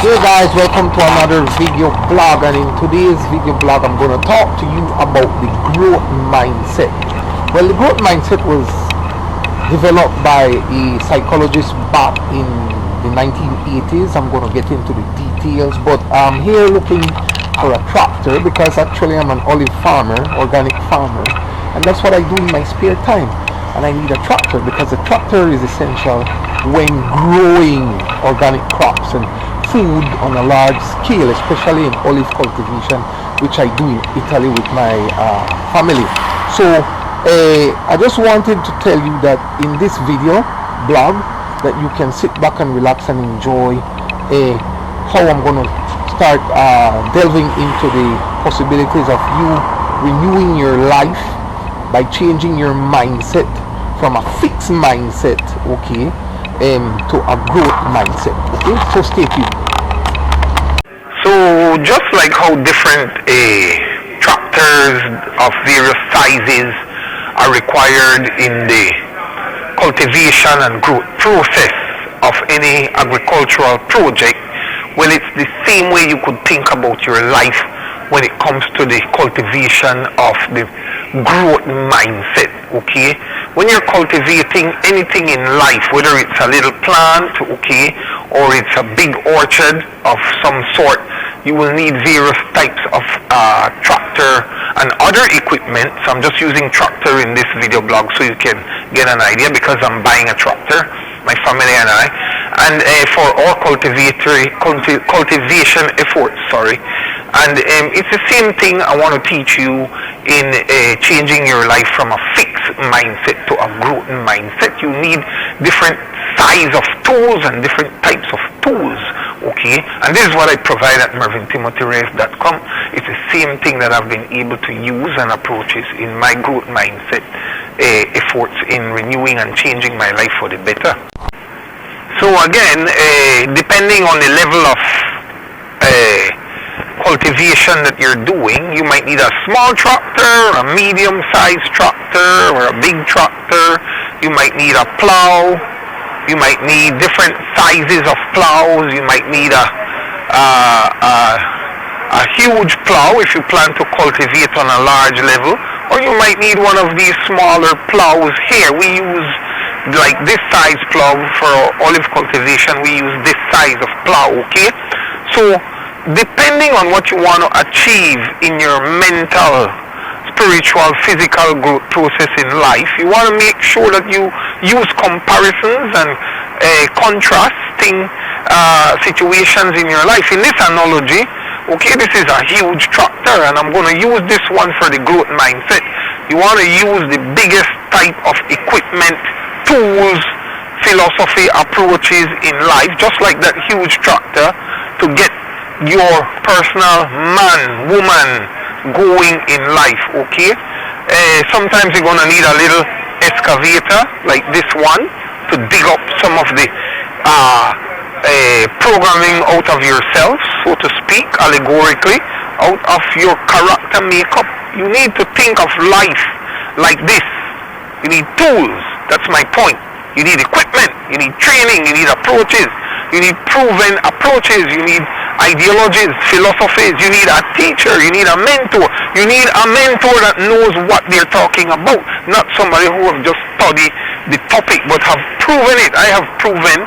Hey guys, welcome to another video blog, and in today's video blog I'm going to talk to you about the growth mindset. Well, the growth mindset was developed by a psychologist back in the 1980s. I'm going to get into the details, but I'm here looking for a tractor because actually I'm an olive farmer, organic farmer, and that's what I do in my spare time. And I need a tractor because a tractor is essential when growing organic crops and food on a large scale, especially in olive cultivation, which I do in Italy with my family. So I just wanted to tell you that in this video blog that you can sit back and relax and enjoy how I'm going to start delving into the possibilities of you renewing your life by changing your mindset from a fixed mindset, okay, to a growth mindset, okay? So stay tuned. So just like how different tractors of various sizes are required in the cultivation and growth process of any agricultural project, well, it's the same way you could think about your life when it comes to the cultivation of the growth mindset, okay? When you're cultivating anything in life, whether it's a little plant, okay, or it's a big orchard of some sort, you will need various types of tractor and other equipment. So I'm just using tractor in this video blog so you can get an idea, because I'm buying a tractor, my family and I, and for our cultivation efforts, sorry. And it's the same thing I want to teach you in changing your life from a fixed mindset to a growth mindset. You need different size of tools and different types of tools, okay? And this is what I provide at mervyntimothyrace.com. It's the same thing that I've been able to use and approaches in my growth mindset efforts in renewing and changing my life for the better. So again, depending on the level of cultivation that you're doing, you might need a small tractor, a medium-sized tractor, or a big tractor. You might need a plow. You might need different sizes of plows. You might need a huge plow if you plan to cultivate on a large level, or you might need one of these smaller plows here. We use like this size plow for olive cultivation. We use this size of plow, okay? So depending on what you want to achieve in your mental, spiritual, physical growth process in life, you want to make sure that you use comparisons and contrasting situations in your life. In this analogy, okay, this is a huge tractor, and I'm going to use this one for the growth mindset. You want to use the biggest type of equipment, tools, philosophy, approaches in life, just like that huge tractor, to get your personal man, woman going in life, okay? Sometimes you're going to need a little excavator like this one to dig up some of the programming out of yourself, so to speak, allegorically, out of your character makeup. You need to think of life like this. You need tools. That's my point. You need equipment. You need training. You need approaches. You need proven approaches. You need ideologies, philosophies. You need a teacher. You need a mentor. You need a mentor that knows what they're talking about, not somebody who have just studied the topic but have proven it. I have proven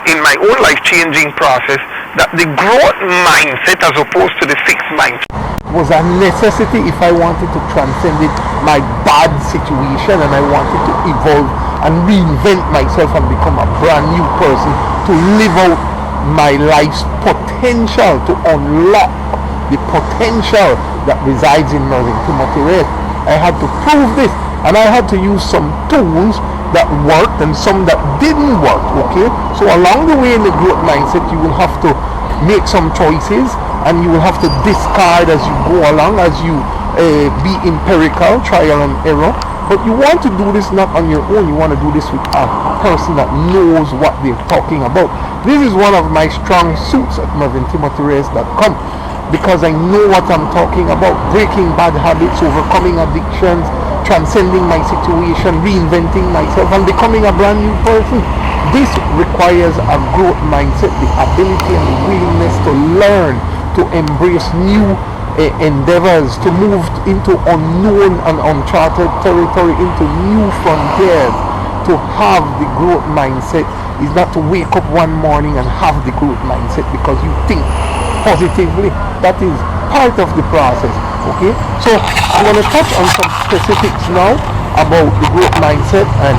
in my own life-changing process that the growth mindset, as opposed to the fixed mindset, was a necessity if I wanted to transcend my bad situation, and I wanted to evolve and reinvent myself and become a brand new person, to live out my life's potential, to unlock the potential that resides in Mervyn Timothy Race. I had to prove this, and I had to use some tools that worked and some that didn't work, okay? So along the way in the growth mindset, you will have to make some choices, and you will have to discard as you go along, as you be empirical, trial and error. But you want to do this not on your own. You want to do this with a person that knows what they're talking about. This is one of my strong suits at mervyntimothyrace.com, because I know what I'm talking about. Breaking bad habits, overcoming addictions, transcending my situation, reinventing myself, and becoming a brand new person. This requires a growth mindset, the ability and the willingness to learn, to embrace new endeavors, to move into unknown and uncharted territory, into new frontiers. To have the growth mindset is not to wake up one morning and have the growth mindset because you think positively. That is part of the process. Okay, so I'm going to touch on some specifics now about the growth mindset and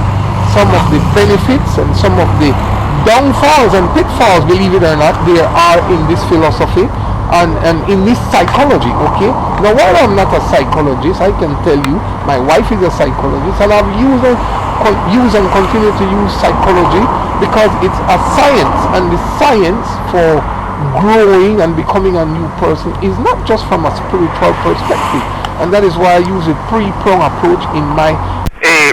some of the benefits and some of the downfalls and pitfalls, believe it or not, there are in this philosophy and in this psychology. Okay, now while I'm not a psychologist, I can tell you my wife is a psychologist, and I've used and continue to use psychology because it's a science, and the science for growing and becoming a new person is not just from a spiritual perspective, and that is why I use a three-prong approach in my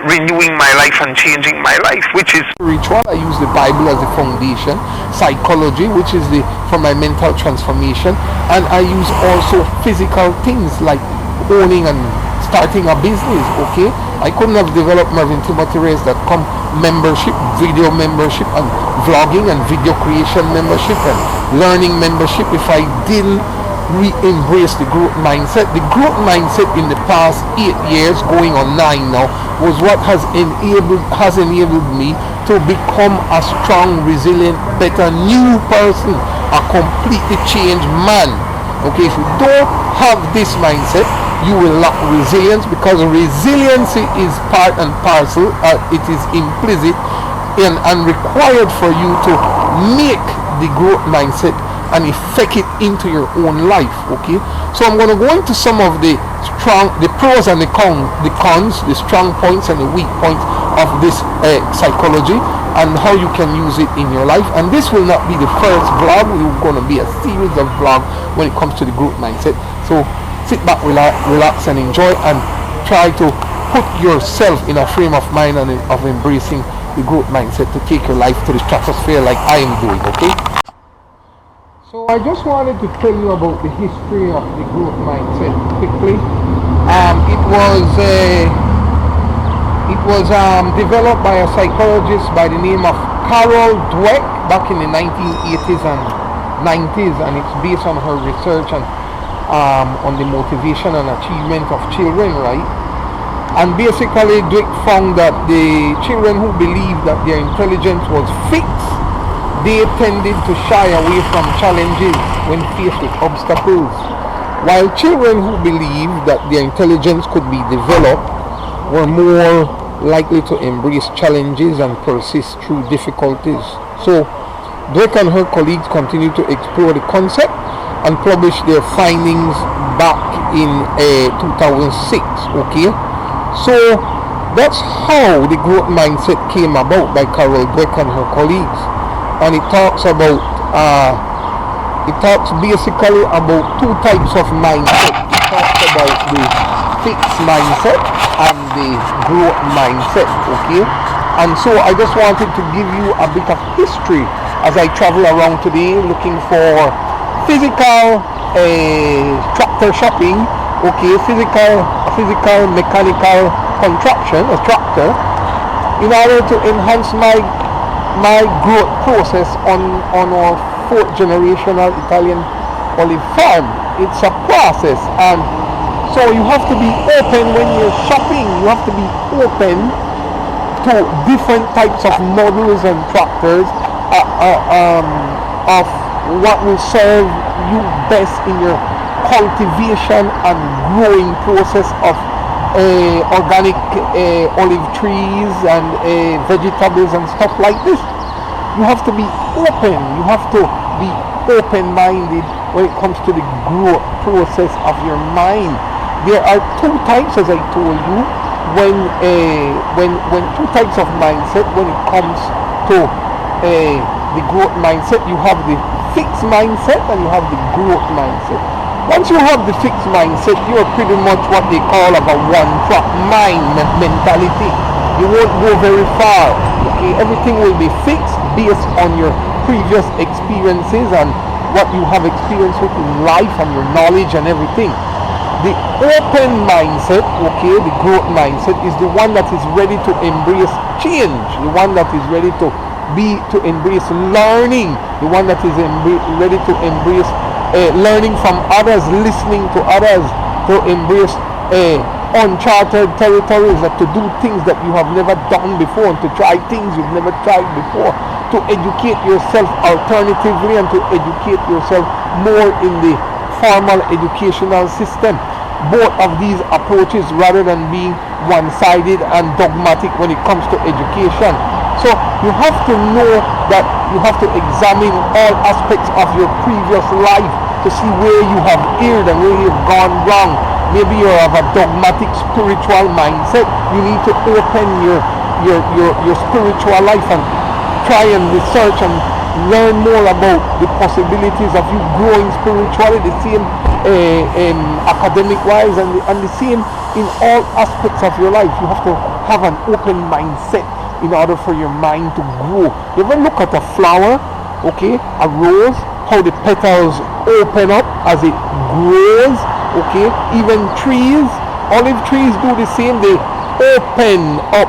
renewing my life and changing my life, which is spiritual. I use the Bible as the foundation, psychology, which is the for my mental transformation, and I use also physical things like owning and starting a business. Okay, I couldn't have developed Marvin Timothy Race.com membership, video membership, and vlogging and video creation membership and learning membership if I didn't re-embrace the growth mindset. The growth mindset in the past 8 years, going on 9 now, was what has enabled me to become a strong, resilient, better new person, a completely changed man. Okay, if you don't have this mindset, you will lack resilience, because resiliency is part and parcel, it is implicit and required for you to make the growth mindset and effect it into your own life. Okay, so I'm going to go into some of the pros and the cons, the strong points and the weak points of this psychology, and how you can use it in your life. And this will not be the first vlog. We're going to be a series of vlogs when it comes to the growth mindset. So sit back, relax and enjoy, and try to put yourself in a frame of mind and of embracing the growth mindset to take your life to the stratosphere like I am doing. Okay, so I just wanted to tell you about the history of the growth mindset quickly. It was developed by a psychologist by the name of Carol Dweck back in the 1980s and 90s, and it's based on her research and on the motivation and achievement of children, right? And basically Dweck found that the children who believed that their intelligence was fixed, they tended to shy away from challenges when faced with obstacles, while children who believed that their intelligence could be developed were more likely to embrace challenges and persist through difficulties. So Dweck and her colleagues continued to explore the concept and published their findings back in 2006. Okay, so that's how the growth mindset came about by Carol Dweck and her colleagues. And it talks basically about two types of mindset. It talks about the fixed mindset and the growth mindset. Okay, and so I just wanted to give you a bit of history as I travel around today looking for physical tractor shopping. Okay, physical mechanical contraption, a tractor, in order to enhance my growth process on our 4th generational Italian olive farm. It's a process, and so you have to be open when you're shopping. You have to be open to different types of models and tractors of what will serve you best in your cultivation and growing process of organic olive trees and vegetables and stuff like this. You have to be open. You have to be open-minded when it comes to the growth process of your mind. There are two types, as I told you, when two types of mindset when it comes to the growth mindset. You have the fixed mindset and you have the growth mindset. Once you have the fixed mindset, you are pretty much what they call a one-track mind mentality. You won't go very far. Okay, everything will be fixed based on your previous experiences and what you have experienced with in life and your knowledge and everything. The open mindset, okay, the growth mindset, is the one that is ready to embrace change, the one that is ready to to embrace learning, the one that is ready to embrace learning from others, listening to others, to embrace uncharted territories, that to do things that you have never done before, and to try things you've never tried before, to educate yourself alternatively, and to educate yourself more in the formal educational system. Both of these approaches, rather than being one-sided and dogmatic when it comes to education. So you have to know that you have to examine all aspects of your previous life to see where you have erred and where you've gone wrong. Maybe you have a dogmatic spiritual mindset. You need to open your spiritual life and try and research and learn more about the possibilities of you growing spiritually, the same academic wise, and the same in all aspects of your life. You have to have an open mindset in order for your mind to grow. You ever look at a flower, okay, a rose, how the petals open up as it grows, okay? Even trees, olive trees do the same. They open up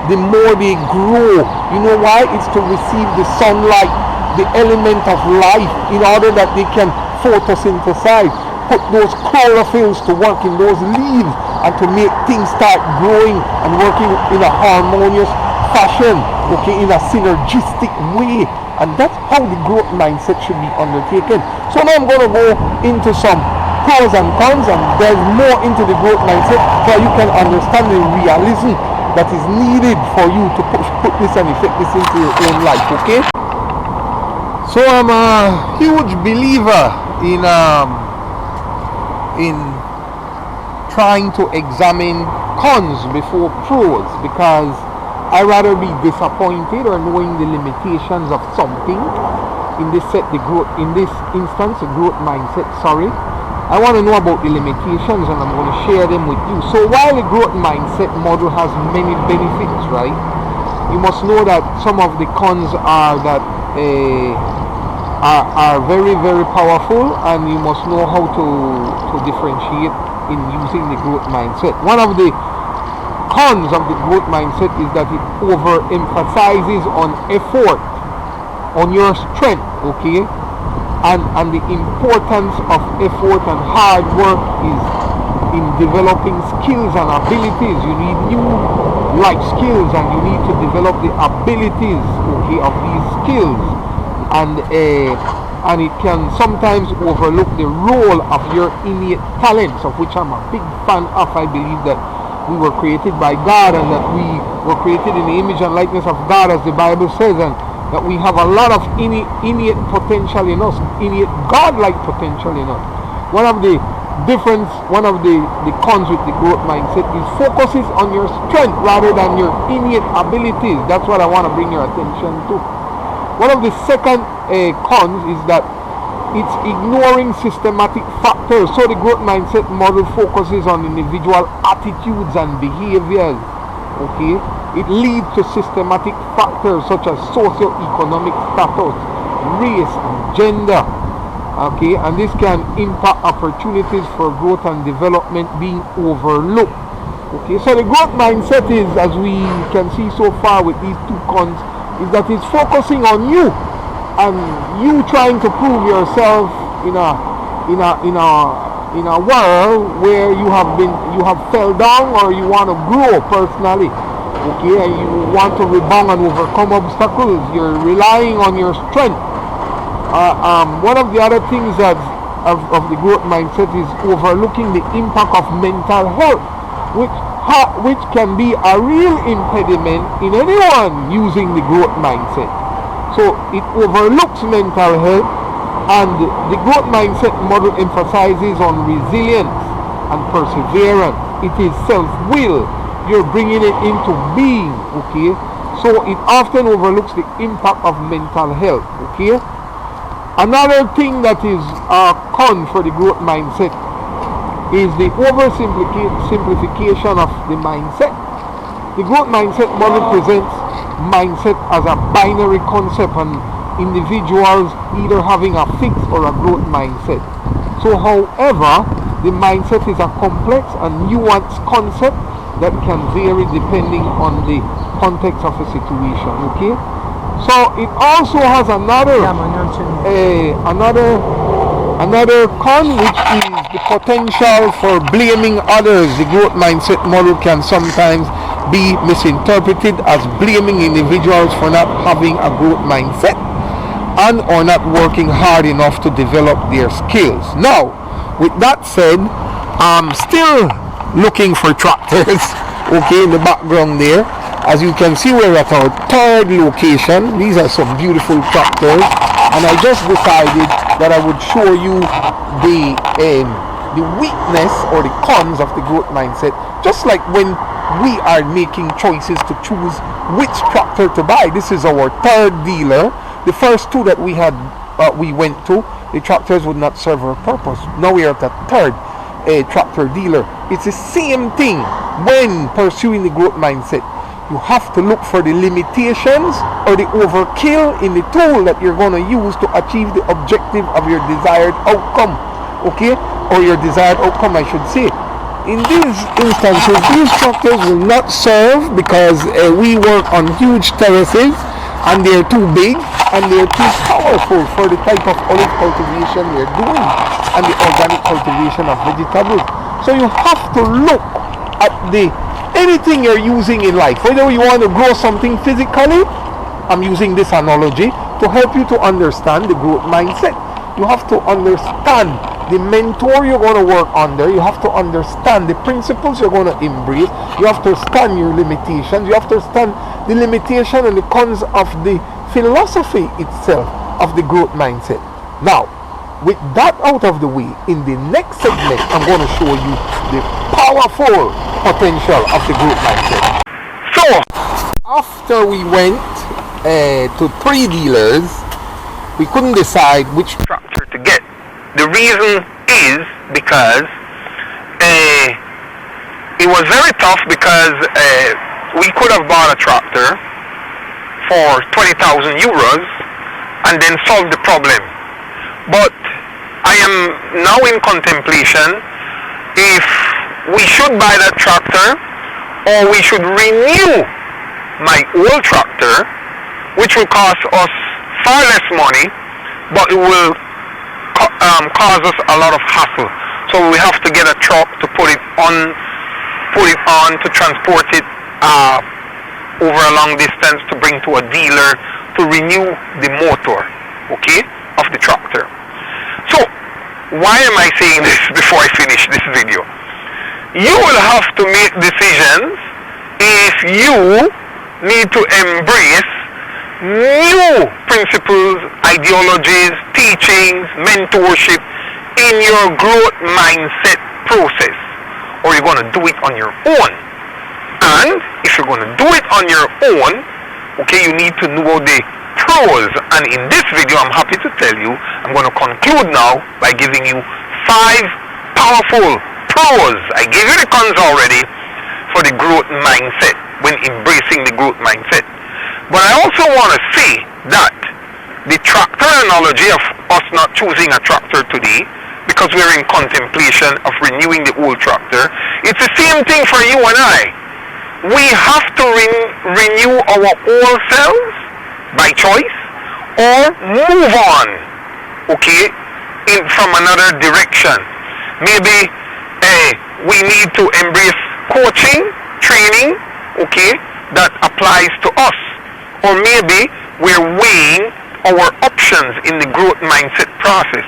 the more they grow. You know why? It's to receive the sunlight, the element of life, in order that they can photosynthesize, put those chlorophylls to work in those leaves, and to make things start growing and working in a harmonious fashion, okay, in a synergistic way. And that's how the growth mindset should be undertaken. So now I'm going to go into some pros and cons and delve more into the growth mindset, so you can understand the realism that is needed for you to put this and effect this into your own life, okay? So I'm a huge believer in trying to examine cons before pros, because I rather be disappointed or knowing the limitations of something. In this instance, the growth mindset. I want to know about the limitations, and I'm going to share them with you. So while the growth mindset model has many benefits, right? You must know that some of the cons are that are very, very powerful, and you must know how to differentiate in using the growth mindset. One of the cons of the growth mindset is that it overemphasizes on effort, on your strength, okay? And the importance of effort and hard work is in developing skills and abilities. You need new life skills, and you need to develop the abilities, okay, of these skills. And it can sometimes overlook the role of your innate talents, of which I'm a big fan of. I believe that we were created by God, and that we were created in the image and likeness of God, as the Bible says, and that we have a lot of innate potential in us, innate God-like potential in us. One of the cons with the growth mindset is focuses on your strength rather than your innate abilities. That's what I want to bring your attention to. One of the second cons is that it's ignoring systematic factors. So the growth mindset model focuses on individual attitudes and behaviors, okay? It leads to systematic factors such as socio-economic status, race, and gender, okay? And this can impact opportunities for growth and development being overlooked, okay? So the growth mindset is, as we can see so far with these two cons, is that it's focusing on you, and you trying to prove yourself in a world where you have fell down, or you want to grow personally, okay, and you want to rebound and overcome obstacles. You're relying on your strength. One of the other things that of the growth mindset is overlooking the impact of mental health, which can be a real impediment in anyone using the growth mindset. So it overlooks mental health, and the growth mindset model emphasizes on resilience and perseverance. It is self-will. You're bringing it into being, okay? So it often overlooks the impact of mental health, okay? Another thing that is a con for the growth mindset is the oversimplification of the mindset. The growth mindset model presents mindset as a binary concept, and individuals either having a fixed or a growth mindset. So however, the mindset is a complex and nuanced concept that can vary depending on the context of a situation, okay? So it also has another another con, which is the potential for blaming others. The growth mindset model can sometimes be misinterpreted as blaming individuals for not having a growth mindset and or not working hard enough to develop their skills. Now, with that said, I'm still looking for tractors. Okay, in the background there, as you can see, we're at our third location. These are some beautiful tractors, and I just decided that I would show you the weakness or the cons of the growth mindset, just like when we are making choices to choose which tractor to buy. This is our third dealer. The first two that we went to, the tractors would not serve our purpose. Now we are at the third tractor dealer. It's the same thing when pursuing the growth mindset. You have to look for the limitations or the overkill in the tool that you're going to use to achieve the objective of your desired outcome. Okay, or your desired outcome, I should say. In these instances, these tractors will not serve because we work on huge terraces and they're too big and they're too powerful for the type of olive cultivation we're doing and the organic cultivation of vegetables. So you have to look at anything you're using in life. Whether you want to grow something physically, I'm using this analogy to help you to understand the growth mindset. You have to understand the mentor you're going to work under. You have to understand the principles you're going to embrace. You have to understand your limitations. You have to understand the limitation and the cons of the philosophy itself of the growth mindset. Now, with that out of the way, in the next segment, I'm going to show you the powerful potential of the growth mindset. So, after we went to 3 dealers, we couldn't decide which tractor to get. The reason is because it was very tough because we could have bought a tractor for 20,000 euros and then solve the problem. But I am now in contemplation if we should buy that tractor or we should renew my old tractor, which will cost us far less money, but it will cause us a lot of hassle. So we have to get a truck to put it on to transport it over a long distance to bring to a dealer to renew the motor, okay, of the tractor. So why am I saying this before I finish this video? You will have to make decisions if you need to embrace new principles, ideologies, teachings, mentorship in your growth mindset process, or you're going to do it on your own. And if you're going to do it on your own, okay, you need to know the pros. And in this video, I'm happy to tell you, I'm going to conclude now by giving you 5 powerful pros. I gave you the cons already for the growth mindset when embracing the growth mindset. But I also want to say that the tractor analogy of us not choosing a tractor today because we're in contemplation of renewing the old tractor, it's the same thing for you and I. We have to renew our old selves by choice or move on, okay, from another direction. Maybe we need to embrace coaching, training, okay, that applies to us. Or maybe we're weighing our options in the growth mindset process.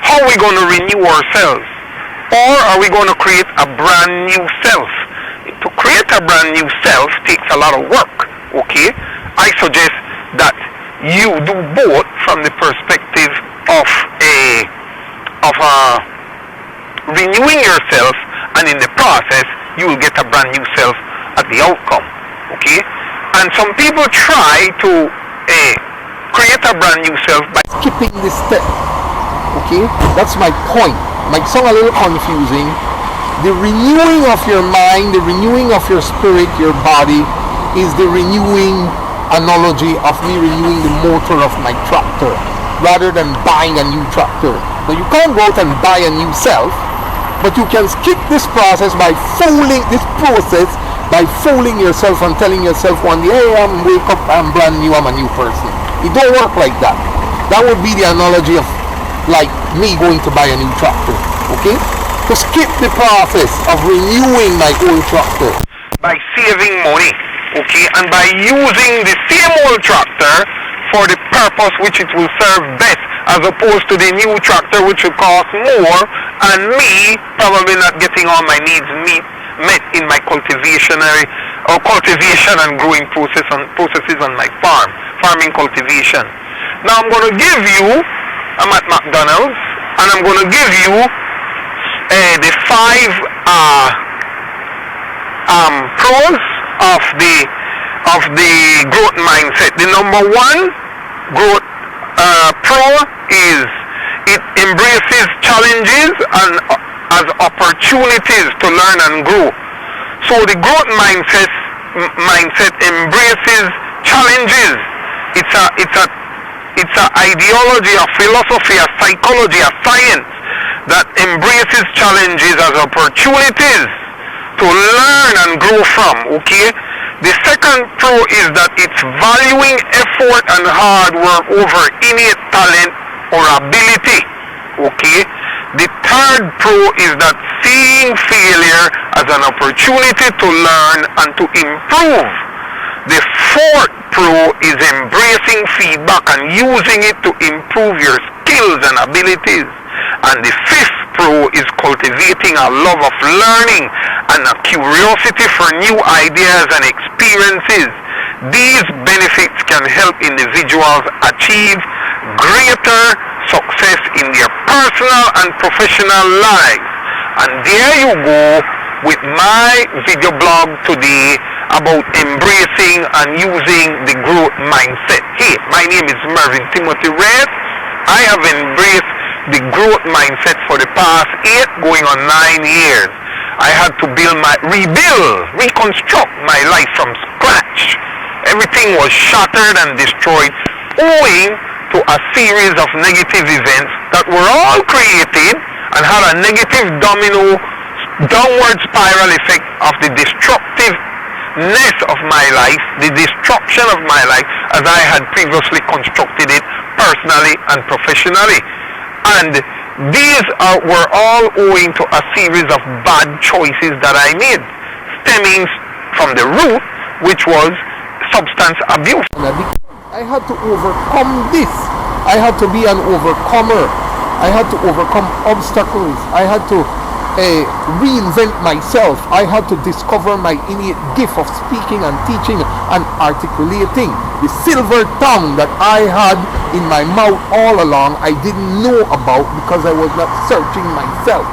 How are we going to renew ourselves? Or are we going to create a brand new self? To create a brand new self takes a lot of work, okay? I suggest that you do both from the perspective of renewing yourself, and in the process you will get a brand new self at the outcome, okay? And some people try to create a brand new self by skipping this step, okay? That's my point. Might sound a little confusing. The renewing of your mind, the renewing of your spirit, your body, is the renewing analogy of me renewing the motor of my tractor rather than buying a new tractor. Now you can't go out and buy a new self, but you can skip this process by following this process by fooling yourself and telling yourself one day, hey, I'm wake up, I'm brand new, I'm a new person. It don't work like that. That would be the analogy of like me going to buy a new tractor. Okay? To skip the process of renewing my old tractor. By saving money, okay, and by using the same old tractor for the purpose which it will serve best, as opposed to the new tractor which will cost more, and me probably not getting all my needs met in my cultivation and growing processes on my farming cultivation. Now I'm going to give you, I'm at McDonald's, and I'm going to give you the 5 pros of the growth mindset. The number 1 growth pro is it embraces challenges and as opportunities to learn and grow. So the growth mindset embraces challenges. It's a ideology, a philosophy, a psychology, a science that embraces challenges as opportunities to learn and grow from. Okay. The second pro is that it's valuing effort and hard work over innate talent or ability. Okay. The third pro is that seeing failure as an opportunity to learn and to improve. The fourth pro is embracing feedback and using it to improve your skills and abilities. And the fifth pro is cultivating a love of learning and a curiosity for new ideas and experiences. These benefits can help individuals achieve greater success in their personal and professional lives. And there you go with my video blog today about embracing and using the growth mindset. Hey, my name is Mervyn Timothy Red. I have embraced the growth mindset for the past 8 going on 9 years. I had to reconstruct my life from scratch. Everything was shattered and destroyed owing to a series of negative events that were all created and had a negative domino downward spiral effect of the destructiveness of my life, the destruction of my life as I had previously constructed it personally and professionally. And these were all owing to a series of bad choices that I made, stemming from the root, which was substance abuse. I had to overcome this. I had to be an overcomer. I had to overcome obstacles. I had to reinvent myself. I had to discover my innate gift of speaking and teaching and articulating. The silver tongue that I had in my mouth all along, I didn't know about because I was not searching myself.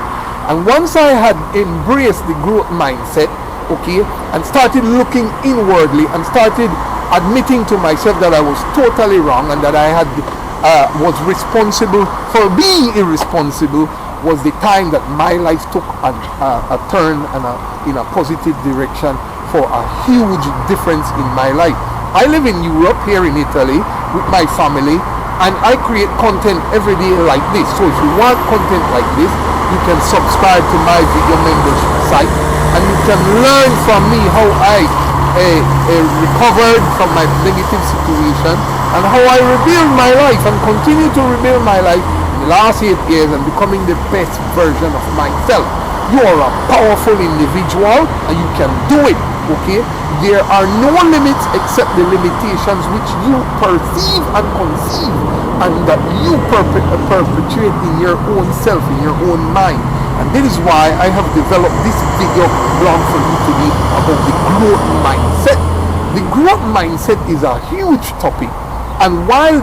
And once I had embraced the growth mindset, okay, and started looking inwardly and started admitting to myself that I was totally wrong and that I had was responsible for being irresponsible, was the time that my life took a turn and in a positive direction for a huge difference in my life. I live in Europe, here in Italy, with my family, and I create content every day like this. So if you want content like this, you can subscribe to my video membership site, and you can learn from me how I recovered from my negative situation and how I rebuild my life and continue to rebuild my life in the last 8 years and becoming the best version of myself. You are a powerful individual and you can do it, okay? There are no limits except the limitations which you perceive and conceive and that you perpetuate in your own self, in your own mind. And that is why I have developed this video blog for you today about the growth mindset. The growth mindset is a huge topic, and while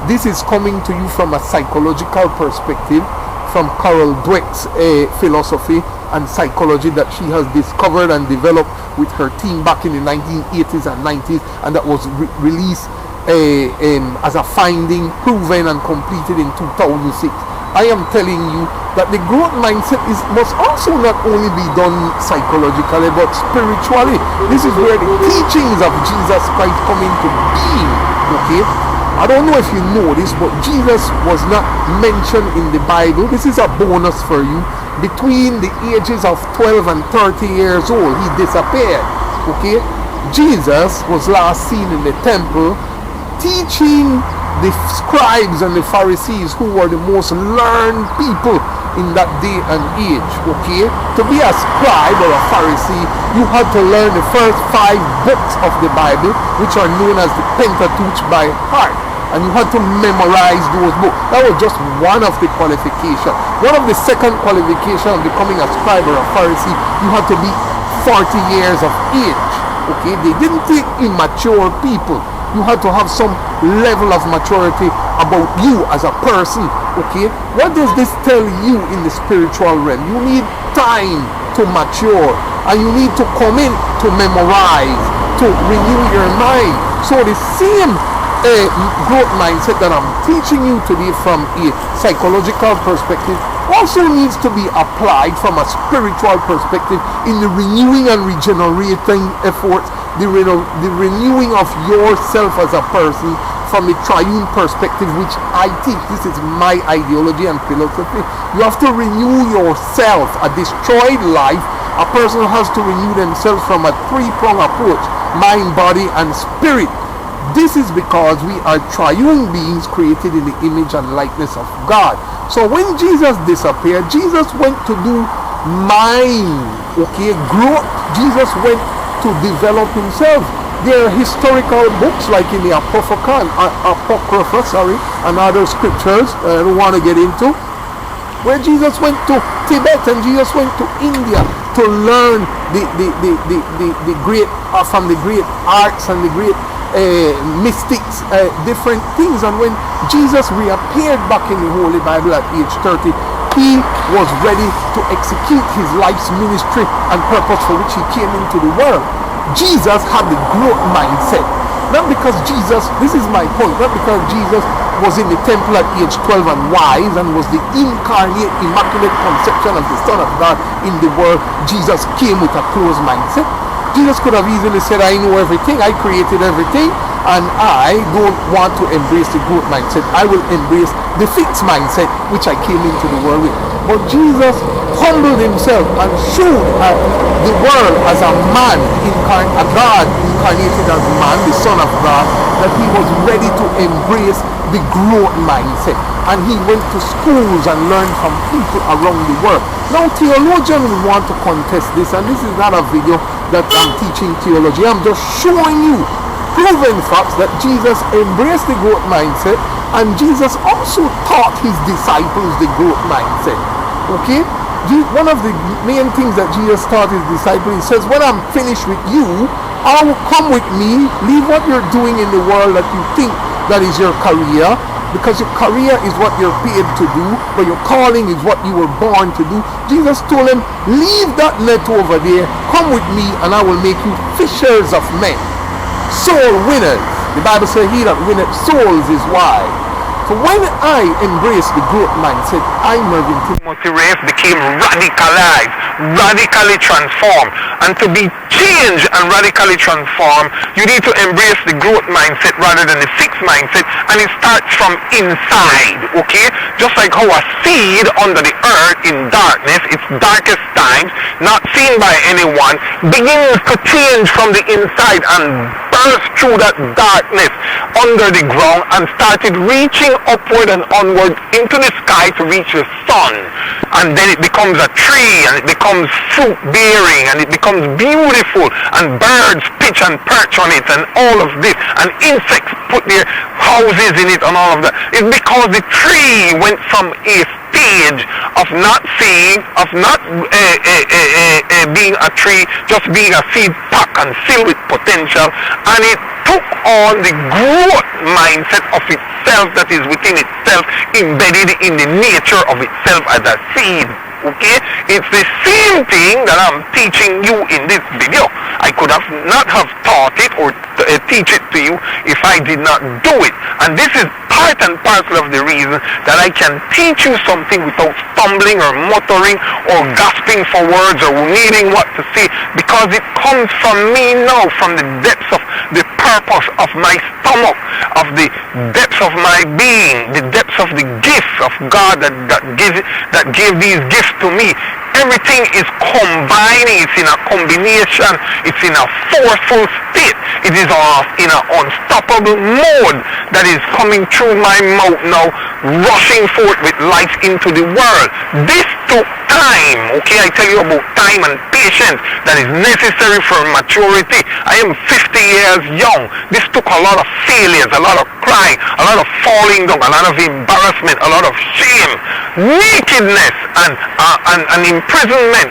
this is coming to you from a psychological perspective, from Carol Dweck's philosophy and psychology that she has discovered and developed with her team back in the 1980s and 90s, and that was released as a finding, proven and completed in 2006. I am telling you that the growth mindset must also not only be done psychologically but spiritually. This is where the teachings of Jesus Christ come into being. Okay, I don't know if you know this, but Jesus was not mentioned in the Bible. This is a bonus for you. between the ages of 12 and 30 years old. He disappeared. Okay? Jesus was last seen in the temple teaching the scribes and the Pharisees, who were the most learned people in that day and age. Okay? To be a scribe or a Pharisee, you had to learn the first 5 books of the Bible, which are known as the Pentateuch, by heart. And you had to memorize those books. That was just one of the qualifications. One of the second qualifications of becoming a scribe or a Pharisee, you had to be 40 years of age. Okay? They didn't take immature people. You had to have some level of maturity about you as a person. Okay? What does this tell you in the spiritual realm? You need time to mature, and you need to come in to memorize, to renew your mind. So the same growth mindset that I'm teaching you today from a psychological perspective also needs to be applied from a spiritual perspective in the renewing and regenerating efforts, the renewing of yourself as a person from a triune perspective, which I teach. This is my ideology and philosophy. You have to renew yourself. A destroyed life, a person has to renew themselves from a 3-pronged approach: mind, body, and spirit. This is because we are triune beings created in the image and likeness of God. So when Jesus disappeared, Jesus went to do mind, okay, growth. Jesus went to develop himself. There are historical books like in the Apocrypha, and other scriptures I don't want to get into, where Jesus went to Tibet and Jesus went to India to learn the great from the great arts and the great mystics, different things. And when Jesus reappeared back in the Holy Bible at age 30, he was ready to execute his life's ministry and purpose for which he came into the world. Jesus had the growth mindset. Not because Jesus, this is my point, not because Jesus was in the temple at age 12 and wise and was the incarnate, immaculate conception of the Son of God in the world. Jesus came with a closed mindset. Jesus could have easily said, I know everything, I created everything, and I don't want to embrace the growth mindset. I will embrace the fixed mindset which I came into the world with. But Jesus humbled himself and showed the world as a man, a God incarnated as man, the Son of God, that he was ready to embrace the growth mindset. And he went to schools and learned from people around the world. Now theologians want to contest this, and this is not a video that I'm teaching theology. I'm just showing you proven facts that Jesus embraced the growth mindset, and Jesus also taught his disciples the growth mindset. Okay? One of the main things that Jesus taught his disciples, he says, when I'm finished with you, come with me, leave what you're doing in the world that you think that is your career, because your career is what you're paid to do, but your calling is what you were born to do. Jesus told him, leave that net over there, come with me, and I will make you fishers of men, soul winners. The Bible says, he that winneth souls is wise. So when I embrace the growth mindset, Mervyn Timothy Race became radicalized, radically transformed. And to be changed and radically transformed, you need to embrace the growth mindset rather than the fixed mindset, and it starts from inside. Okay? Just like how a seed under the earth in darkness, its darkest times, not seen by anyone, begins to change from the inside and burst through that darkness under the ground and started reaching upward and onward into the sky to reach the sun. And then it becomes a tree, and it becomes fruit bearing, and it becomes beautiful, and birds pitch and perch on it, and all of this, and insects put their houses in it and all of that. It's because the tree went from a stage of not seeing, of not being a tree, just being a seed pack and filled with potential, and it took on the growth mindset of itself that is within itself, embedded in the nature of itself as a seed. Okay? It's the same thing that I'm teaching you in this video. I could have not have taught it or teach it to you if I did not do it. And this is part and parcel of the reason that I can teach you something without stumbling or muttering or gasping for words or needing what to say, because it comes from me now, from the depths of the purpose of my stomach, of the depths of my being, the depths of the gifts of God that gave these gifts to me. Everything is combining. It's in a combination. It's in a forceful state. It is in an unstoppable mode that is coming through my mouth now, rushing forth with life into the world. This took time. Okay, I tell you about time and patience that is necessary for maturity. I am 50 years young. This took a lot of failures, a lot of crying, a lot of falling down, a lot of embarrassment, a lot of shame, nakedness, and imprisonment,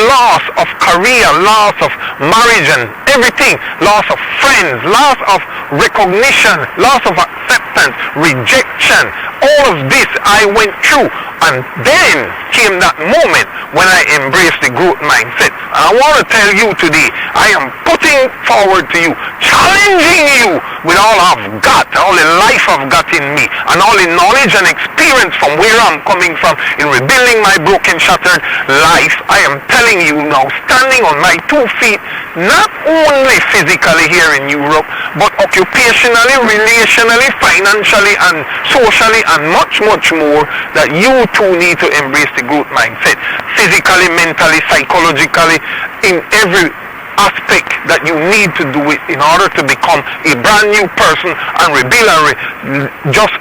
loss of career, loss of marriage and everything, loss of friends, loss of recognition, loss of acceptance, rejection. All of this I went through, and then came that moment when I embraced the growth mindset. And I want to tell you today, I am putting forward to you, challenging you with all I've got, all the life I've got in me, and all the knowledge and experience from where I'm coming from in rebuilding my broken, shattered life. I am telling you now, standing on my 2 feet, not only physically here in Europe, but occupationally, relationally, financially, and socially, and much, much more, that you too need to embrace the growth mindset. Physically, mentally, psychologically, in every aspect that you need to do it in order to become a brand new person and rebuild and just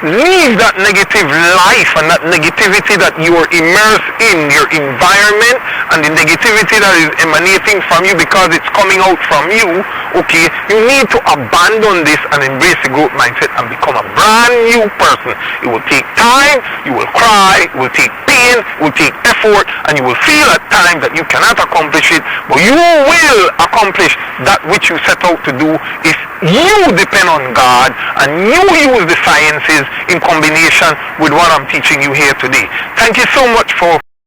leave that negative life and that negativity that you are immersed in, your environment, and the negativity that is emanating from you because it's coming out from you. Okay, you need to abandon this and embrace the growth mindset and become a brand new person. It will take time, you will cry, it will take pain, it will take effort, and you will feel at times that you cannot accomplish it, but you will accomplish that which you set out to do if you depend on God and you use the sciences in combination with what I'm teaching you here today. Thank you so much for